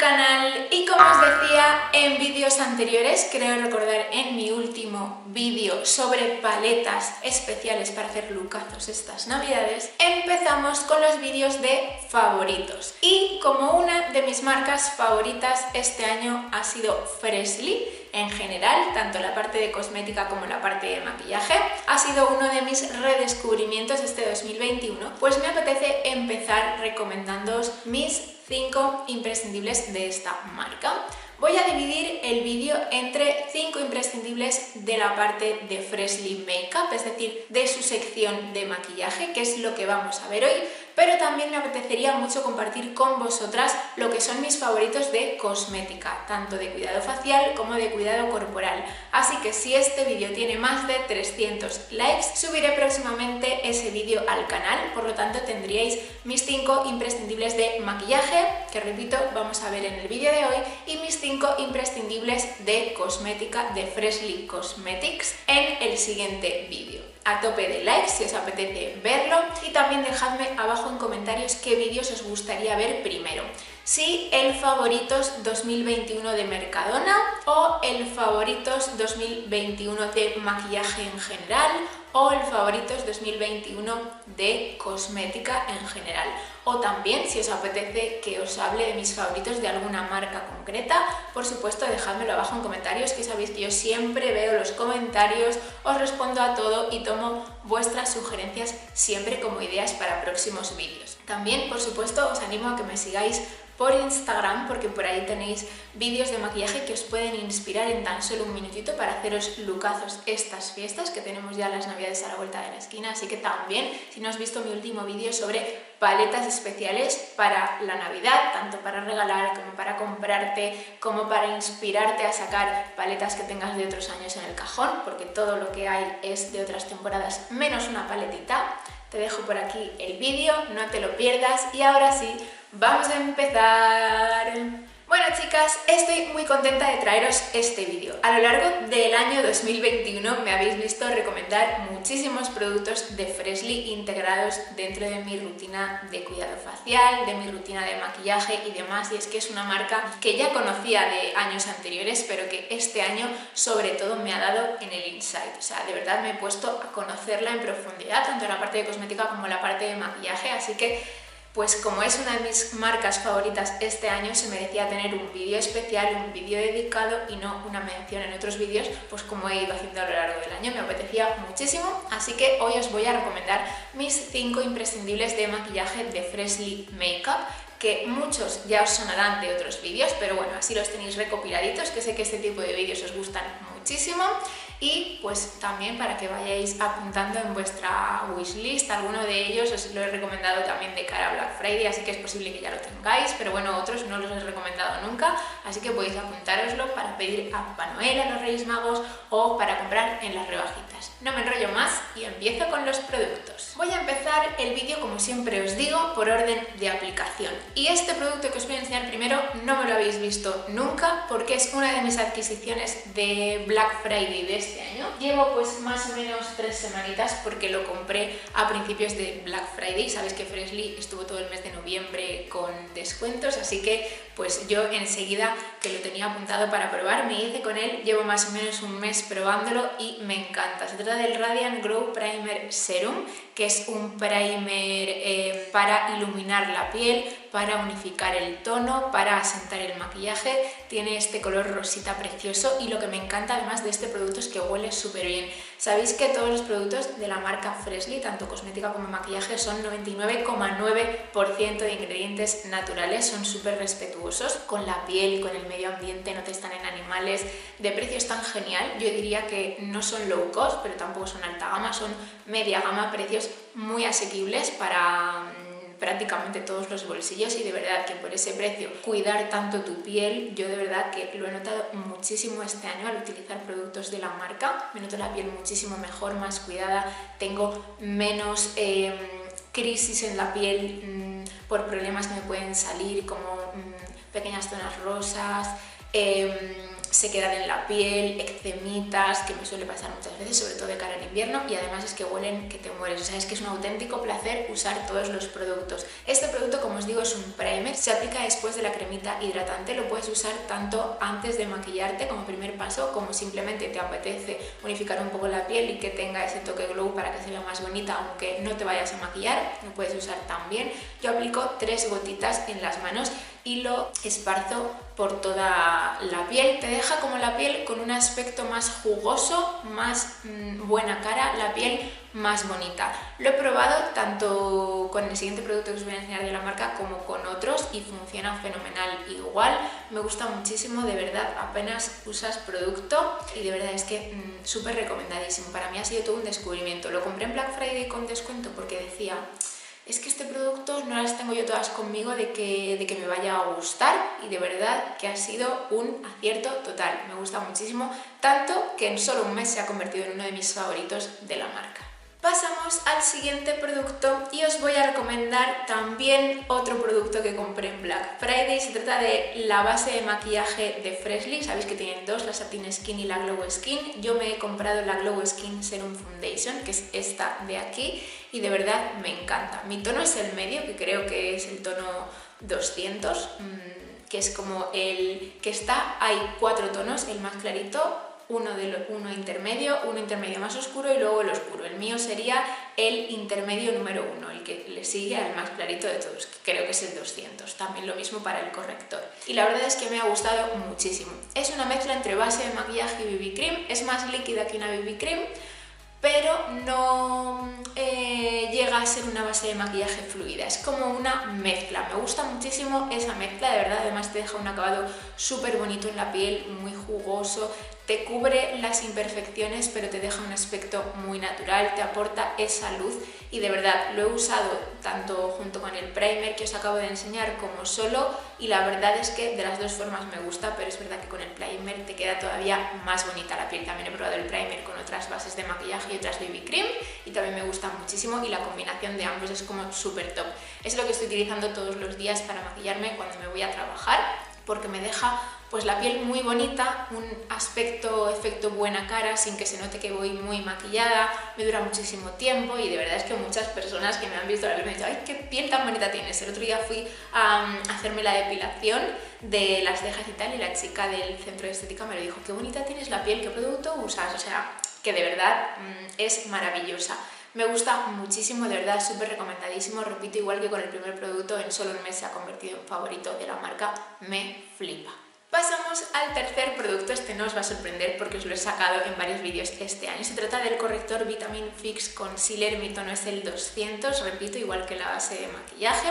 canal. Y como os decía en vídeos anteriores, creo recordar en mi último vídeo sobre paletas especiales para hacer lookazos estas navidades, empezamos con los vídeos de favoritos. Y como una de mis marcas favoritas este año ha sido Freshly, en general, tanto la parte de cosmética como la parte de maquillaje, ha sido uno de mis redescubrimientos este 2021, pues me apetece empezar recomendándoos mis 5 imprescindibles de esta marca. Voy a dividir el vídeo entre 5 imprescindibles de la parte de Freshly Makeup, es decir, de su sección de maquillaje, que es lo que vamos a ver hoy, pero también me apetecería mucho compartir con vosotras lo que son mis favoritos de cosmética, tanto de cuidado facial como de cuidado corporal. Así que si este vídeo tiene más de 300 likes, subiré próximamente ese vídeo al canal, por lo tanto tendríais mis 5 imprescindibles de maquillaje, que repito, vamos a ver en el vídeo de hoy, y mis 5 imprescindibles de cosmética de Freshly Cosmetics en el siguiente vídeo. A tope de likes si os apetece verlo, y también dejadme abajo en comentarios qué vídeos os gustaría ver primero. Si el favoritos 2021 de Mercadona o el favoritos 2021 de maquillaje en general o el favoritos 2021 de cosmética en general. O también, si os apetece que os hable de mis favoritos de alguna marca concreta, por supuesto dejádmelo abajo en comentarios, que sabéis que yo siempre veo los comentarios, os respondo a todo y tomo vuestras sugerencias siempre como ideas para próximos vídeos. También, por supuesto, os animo a que me sigáis por Instagram, porque por ahí tenéis vídeos de maquillaje que os pueden inspirar en tan solo un minutito para haceros lookazos estas fiestas, que tenemos ya las navidades a la vuelta de la esquina. Así que también, si no has visto mi último vídeo sobre paletas especiales para la Navidad, tanto para regalar como para comprarte, como para inspirarte a sacar paletas que tengas de otros años en el cajón, porque todo lo que hay es de otras temporadas menos una paletita, te dejo por aquí el vídeo, no te lo pierdas. Y ahora sí, vamos a empezar. Bueno chicas, estoy muy contenta de traeros este vídeo. A lo largo del año 2021 me habéis visto recomendar muchísimos productos de Freshly integrados dentro de mi rutina de cuidado facial, de mi rutina de maquillaje y demás, y es que es una marca que ya conocía de años anteriores, pero que este año sobre todo me ha dado en el insight. O sea, de verdad me he puesto a conocerla en profundidad, tanto en la parte de cosmética como en la parte de maquillaje, así que pues como es una de mis marcas favoritas este año, se merecía tener un vídeo especial, un vídeo dedicado y no una mención en otros vídeos, pues como he ido haciendo a lo largo del año. Me apetecía muchísimo, así que hoy os voy a recomendar mis 5 imprescindibles de maquillaje de Freshly Makeup, que muchos ya os sonarán de otros vídeos, pero bueno, así los tenéis recopiladitos, que sé que este tipo de vídeos os gustan muchísimo. Y pues también para que vayáis apuntando en vuestra wishlist, alguno de ellos os lo he recomendado también de cara a Black Friday, así que es posible que ya lo tengáis, pero bueno, otros no los he recomendado nunca, así que podéis apuntároslo para pedir a Papá Noel, a los Reyes Magos o para comprar en las rebajitas. No me enrollo más y empiezo con los productos. Voy a empezar el vídeo, como siempre os digo, por orden de aplicación. Y este producto que os voy a enseñar primero no me lo habéis visto nunca, porque es una de mis adquisiciones de Black Friday de este año. Llevo pues más o menos 3 semanitas porque lo compré a principios de Black Friday. Sabéis que Freshly estuvo todo el mes de noviembre con descuentos, así que pues yo enseguida que lo tenía apuntado para probar me hice con él. Llevo más o menos un mes probándolo y me encanta. Se trata del Radiant Glow Primer Serum, que es un primer para iluminar la piel, para unificar el tono, para asentar el maquillaje. Tiene este color rosita precioso y lo que me encanta además de este producto es que huele súper bien. Sabéis que todos los productos de la marca Freshly, tanto cosmética como maquillaje, son 99,9% de ingredientes naturales, son súper respetuosos con la piel y con el medio ambiente, no testan en animales. De precio es tan genial, yo diría que no son low cost, pero tampoco son alta gama, son media gama, precios muy asequibles para prácticamente todos los bolsillos, y de verdad que por ese precio cuidar tanto tu piel, yo de verdad que lo he notado muchísimo este año al utilizar productos de la marca. Me noto la piel muchísimo mejor, más cuidada, tengo menos crisis en la piel por problemas que me pueden salir como pequeñas zonas rosas, se quedan en la piel, eczemitas, que me suele pasar muchas veces, sobre todo de cara al invierno, y además es que huelen que te mueres. O sea, es que es un auténtico placer usar todos los productos. Este producto, como os digo, es un primer, se aplica después de la cremita hidratante, lo puedes usar tanto antes de maquillarte como primer paso, como simplemente te apetece unificar un poco la piel y que tenga ese toque glow para que se vea más bonita, aunque no te vayas a maquillar, lo puedes usar también. Yo aplico 3 gotitas en las manos y lo esparzo por toda la piel. Te deja como la piel con un aspecto más jugoso, más buena cara, la piel más bonita. Lo he probado tanto con el siguiente producto que os voy a enseñar de la marca como con otros y funciona fenomenal igual. Me gusta muchísimo, de verdad, apenas usas producto y de verdad es que súper recomendadísimo. Para mí ha sido todo un descubrimiento. Lo compré en Black Friday con descuento porque decía, es que este producto no las tengo yo todas conmigo de que me vaya a gustar, y de verdad que ha sido un acierto total. Me gusta muchísimo, tanto que en solo un mes se ha convertido en uno de mis favoritos de la marca. Pasamos al siguiente producto y os voy a recomendar también otro producto que compré en Black Friday. Se trata de la base de maquillaje de Freshly. Sabéis que tienen dos, la Satin Skin y la Glow Skin. Yo me he comprado la Glow Skin Serum Foundation, que es esta de aquí, y de verdad me encanta. Mi tono es el medio, que creo que es el tono 200, que es como el que está, hay 4 tonos, el más clarito, uno intermedio, uno intermedio más oscuro y luego el oscuro. El mío sería el intermedio número 1, el que le sigue al más clarito de todos, que creo que es el 200. También lo mismo para el corrector. Y la verdad es que me ha gustado muchísimo. Es una mezcla entre base de maquillaje y BB cream, es más líquida que una BB cream, pero no llega a ser una base de maquillaje fluida, es como una mezcla. Me gusta muchísimo esa mezcla, de verdad. Además te deja un acabado súper bonito en la piel, muy jugoso, te cubre las imperfecciones pero te deja un aspecto muy natural, te aporta esa luz, y de verdad lo he usado tanto junto con el primer que os acabo de enseñar como solo, y la verdad es que de las dos formas me gusta, pero es verdad que con el primer te queda todavía más bonita la piel. También he probado el primer con otras bases de maquillaje y otras BB cream y también me gusta muchísimo, y la combinación de ambos es como súper top. Es lo que estoy utilizando todos los días para maquillarme cuando me voy a trabajar, porque me deja pues la piel muy bonita, un efecto buena cara sin que se note que voy muy maquillada, me dura muchísimo tiempo, y de verdad es que muchas personas que me han visto la piel me han dicho, ¡ay, qué piel tan bonita tienes! El otro día fui a hacerme la depilación de las cejas y tal, y la chica del centro de estética me lo dijo, ¡qué bonita tienes la piel! ¿Qué producto usas? O sea, que de verdad es maravillosa. Me gusta muchísimo, de verdad, súper recomendadísimo. Repito, igual que con el primer producto, en solo un mes se ha convertido en favorito de la marca. Me flipa. Pasamos al tercer producto. Este no os va a sorprender porque os lo he sacado en varios vídeos este año. Se trata del corrector Vitamin Fix Concealer, mi tono es el 200, repito, igual que la base de maquillaje.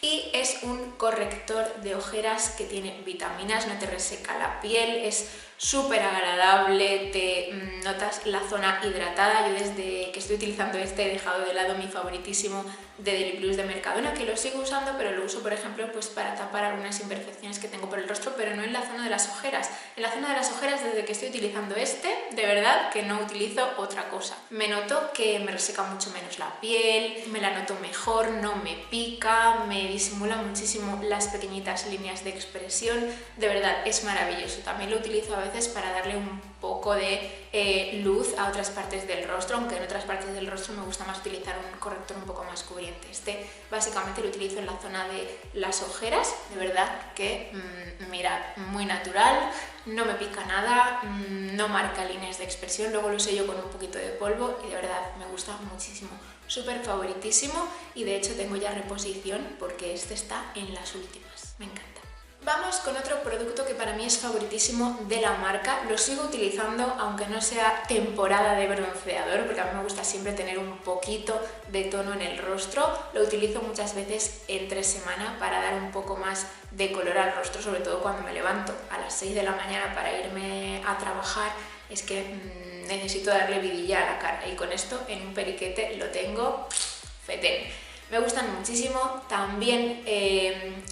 Y es un corrector de ojeras que tiene vitaminas, no te reseca la piel, es súper agradable, te notas la zona hidratada. Yo desde que estoy utilizando este he dejado de lado mi favoritísimo de Daily Plus de Mercadona, que lo sigo usando, pero lo uso por ejemplo pues para tapar algunas imperfecciones que tengo por el rostro, pero no en la zona de las ojeras. En la zona de las ojeras, desde que estoy utilizando este, de verdad que no utilizo otra cosa. Me noto que me reseca mucho menos la piel, me la noto mejor, no me pica, me disimula muchísimo las pequeñitas líneas de expresión. De verdad es maravilloso. También lo utilizo a veces para darle un poco de luz a otras partes del rostro, aunque en otras partes del rostro me gusta más utilizar un corrector un poco más cubriente. Este básicamente lo utilizo en la zona de las ojeras, de verdad que mirad, muy natural, no me pica nada, no marca líneas de expresión, luego lo sello con un poquito de polvo y de verdad me gusta muchísimo, súper favoritísimo, y de hecho tengo ya reposición porque este está en las últimas, me encanta. Vamos con otro producto que para mí es favoritísimo de la marca. Lo sigo utilizando aunque no sea temporada de bronceador, porque a mí me gusta siempre tener un poquito de tono en el rostro. Lo utilizo muchas veces entre semana para dar un poco más de color al rostro, sobre todo cuando me levanto a las 6 de la mañana para irme a trabajar. Es que necesito darle vidilla a la cara, y con esto en un periquete lo tengo fetén. Me gustan muchísimo. También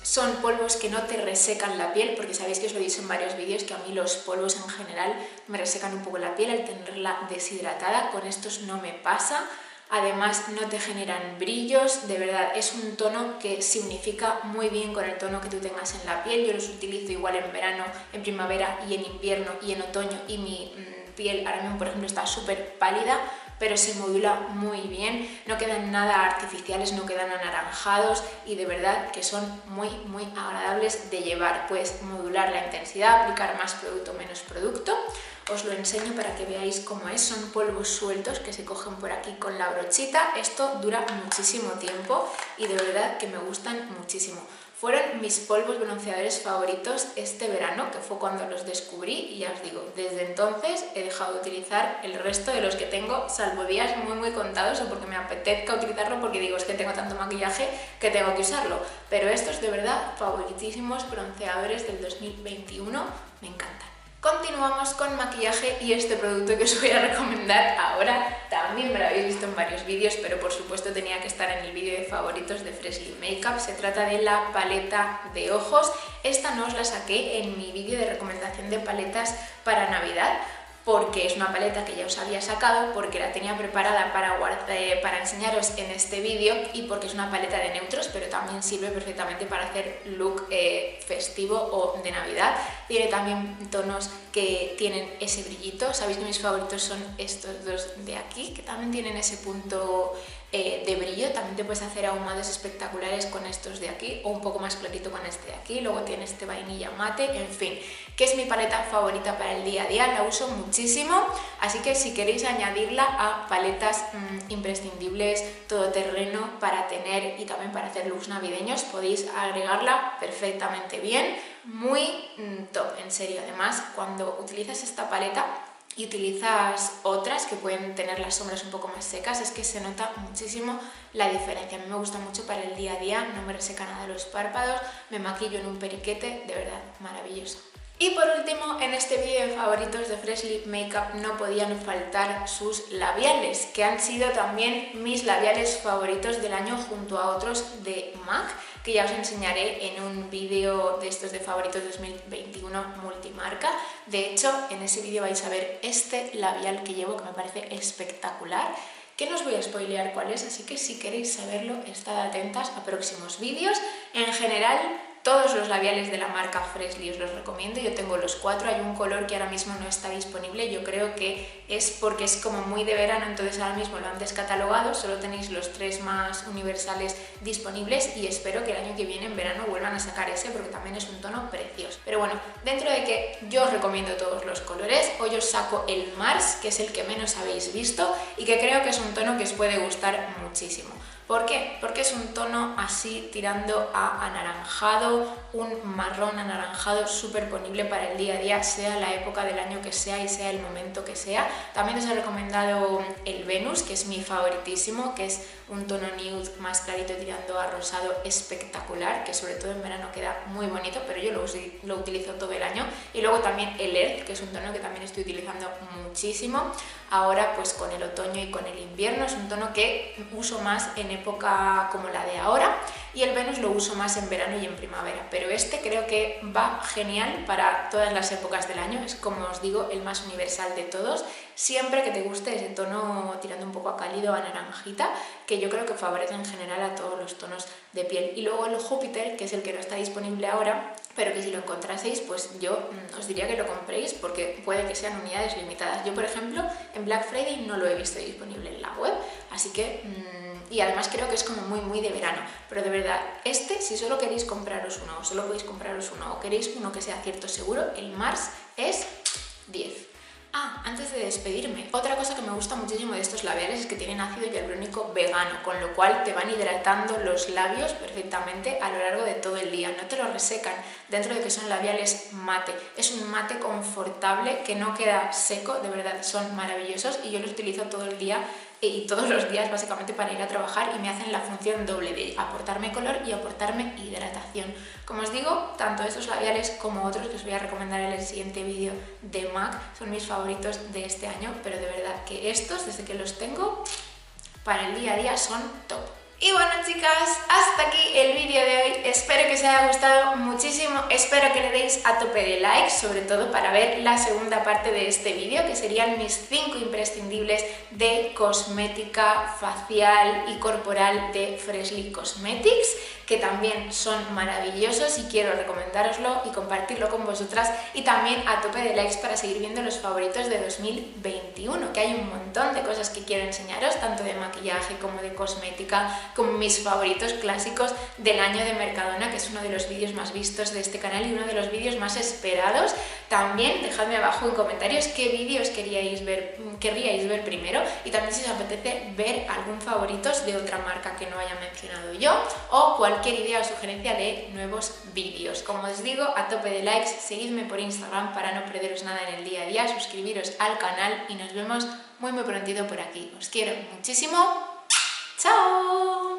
son polvos que no te resecan la piel, porque sabéis que os lo he dicho en varios vídeos que a mí los polvos en general me resecan un poco la piel al tenerla deshidratada. Con estos no me pasa. además no te generan brillos, de verdad es un tono que se unifica muy bien con el tono que tú tengas en la piel. Yo los utilizo igual en verano, en primavera y en invierno y en otoño, y mi piel ahora mismo por ejemplo está súper pálida, pero se modula muy bien, no quedan nada artificiales, no quedan anaranjados y de verdad que son muy agradables de llevar. Puedes modular la intensidad, aplicar más producto, menos producto. Os lo enseño para que veáis cómo es. Son polvos sueltos que se cogen por aquí con la brochita. Esto dura muchísimo tiempo y de verdad que me gustan muchísimo. Fueron mis polvos bronceadores favoritos este verano, que fue cuando los descubrí, y ya os digo, desde entonces he dejado de utilizar el resto de los que tengo, salvo días muy contados o porque me apetezca utilizarlo, porque digo, es que tengo tanto maquillaje que tengo que usarlo. Pero estos de verdad favoritísimos bronceadores del 2021, me encantan. Continuamos con maquillaje y este producto que os voy a recomendar ahora también me lo habéis visto en varios vídeos, pero por supuesto tenía que estar en el vídeo de favoritos de Freshly Makeup. Se trata de la paleta de ojos. Esta no os la saqué en mi vídeo de recomendación de paletas para Navidad, porque es una paleta que ya os había sacado, porque la tenía preparada para enseñaros en este vídeo y porque es una paleta de neutros, pero también sirve perfectamente para hacer look festivo o de Navidad. Tiene también tonos que tienen ese brillito. Sabéis que mis favoritos son estos dos de aquí, que también tienen ese punto de brillo. También te puedes hacer ahumados espectaculares con estos de aquí o un poco más clarito con este de aquí. Luego tiene este vainilla mate, en fin, que es mi paleta favorita para el día a día, la uso muchísimo, así que si queréis añadirla a paletas imprescindibles, todoterreno para tener y también para hacer looks navideños, podéis agregarla perfectamente bien, muy top, en serio. Además, cuando utilizas esta paleta y utilizas otras que pueden tener las sombras un poco más secas, es que se nota muchísimo la diferencia. A mí me gusta mucho para el día a día, no me reseca nada los párpados, me maquillo en un periquete, de verdad, maravilloso. Y por último, en este vídeo de favoritos de Freshly Makeup no podían faltar sus labiales, que han sido también mis labiales favoritos del año junto a otros de MAC, que ya os enseñaré en un vídeo de estos de favoritos 2021 multimarca. De hecho, en ese vídeo vais a ver este labial que llevo, que me parece espectacular, que no os voy a spoilear cuál es, así que si queréis saberlo, estad atentas a próximos vídeos. En general, todos los labiales de la marca Freshly os los recomiendo. Yo tengo los 4, hay un color que ahora mismo no está disponible, yo creo que es porque es como muy de verano, entonces ahora mismo lo han descatalogado, solo tenéis los 3 más universales disponibles y espero que el año que viene en verano vuelvan a sacar ese, porque también es un tono precioso. Pero bueno, dentro de que yo os recomiendo todos los colores, hoy os saco el Mars, que es el que menos habéis visto y que creo que es un tono que os puede gustar muchísimo. ¿Por qué? Porque es un tono así tirando a anaranjado, un marrón anaranjado súper ponible para el día a día, sea la época del año que sea y sea el momento que sea. También os he recomendado el Venus, que es mi favoritísimo, que es un tono nude más clarito tirando a rosado espectacular, que sobre todo en verano queda muy bonito, pero yo lo utilizo todo el año. Y luego también el Earth, que es un tono que también estoy utilizando muchísimo ahora pues con el otoño y con el invierno. Es un tono que uso más en época como la de ahora, y el Venus lo uso más en verano y en primavera, pero este creo que va genial para todas las épocas del año. Es, como os digo, el más universal de todos, siempre que te guste ese tono tirando un poco a cálido, a naranjita, que yo creo que favorece en general a todos los tonos de piel. Y luego el Júpiter, que es el que no está disponible ahora, pero que si lo encontraseis, pues yo os diría que lo compréis, porque puede que sean unidades limitadas. Yo, por ejemplo, en Black Friday no lo he visto disponible en la web, así que y además creo que es como muy de verano. Pero de verdad, este, si solo queréis compraros uno, o solo podéis compraros uno, o queréis uno que sea cierto seguro, el Mars es 10. Ah, antes de despedirme, otra cosa que me gusta muchísimo de estos labiales es que tienen ácido hialurónico vegano, con lo cual te van hidratando los labios perfectamente a lo largo de todo el día, no te los resecan, dentro de que son labiales mate. Es un mate confortable que no queda seco, de verdad son maravillosos y yo los utilizo todo el día y todos los días básicamente para ir a trabajar, y me hacen la función doble de aportarme color y aportarme hidratación. Como os digo, tanto estos labiales como otros que os voy a recomendar en el siguiente vídeo de MAC son mis favoritos de este año, pero de verdad que estos, desde que los tengo, para el día a día son top. Y bueno chicas, hasta aquí el vídeo de hoy. Espero que os haya gustado muchísimo, espero que le deis a tope de likes, sobre todo para ver la segunda parte de este vídeo, que serían mis 5 imprescindibles de cosmética facial y corporal de Freshly Cosmetics, que también son maravillosos y quiero recomendároslo y compartirlo con vosotras, y también a tope de likes para seguir viendo los favoritos de 2021, que hay un montón de cosas que quiero enseñaros, tanto de maquillaje como de cosmética, como mis favoritos clásicos del año de Mercadona, que es uno de los vídeos más vistos de este canal y uno de los vídeos más esperados. También dejadme abajo en comentarios qué vídeos querríais ver primero, y también si os apetece ver algún favoritos de otra marca que no haya mencionado yo, o cualquier idea o sugerencia de nuevos vídeos. Como os digo, a tope de likes, seguidme por Instagram para no perderos nada en el día a día, suscribiros al canal y nos vemos muy prontito por aquí. Os quiero muchísimo. ¡Chao!